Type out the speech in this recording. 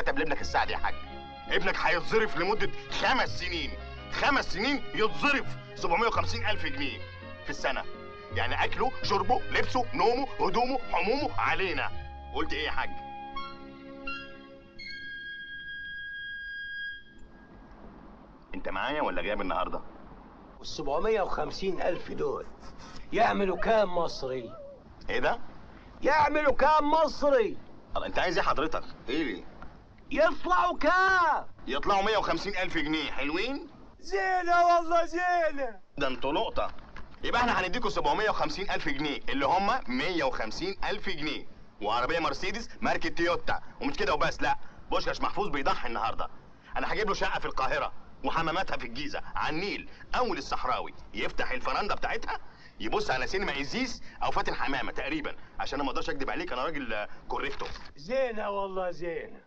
اتكتب لابنك السعد يا حاج. ابنك هيتظرف لمده 5 سنين. 5 سنين يتظرف 750,000 جنيه في السنه. يعني اكله شربه لبسه نومه هدومه حمومه علينا. قلت ايه يا حاج؟ انت معايا ولا جايب النهارده؟ وال750,000 دول يعملوا كام مصري؟ ايه ده؟ يعملوا كام مصري؟ انت عايز ايه حضرتك؟ ايه ليه؟ يطلعوا كام؟ يطلعوا 150,000 جنيه. حلوين؟ زينة والله زينة. ده انتوا لقطة. يبقى احنا هنديكوا 750,000 جنيه اللي هم 150,000 جنيه وعربية مرسيدس ماركة تويوتا. ومش كده وبس، لا، بوشكاش محفوظ بيضحي النهارده. انا هجيب له شقة في القاهرة وحماماتها في الجيزة على النيل اول الصحراوي. يفتح الفرندة بتاعتها يبص على سينما ازيز او فاتن حمامة تقريبا، عشان انا ما اقدرش اكدب عليك، انا راجل كوريكتو. زينة والله زينة.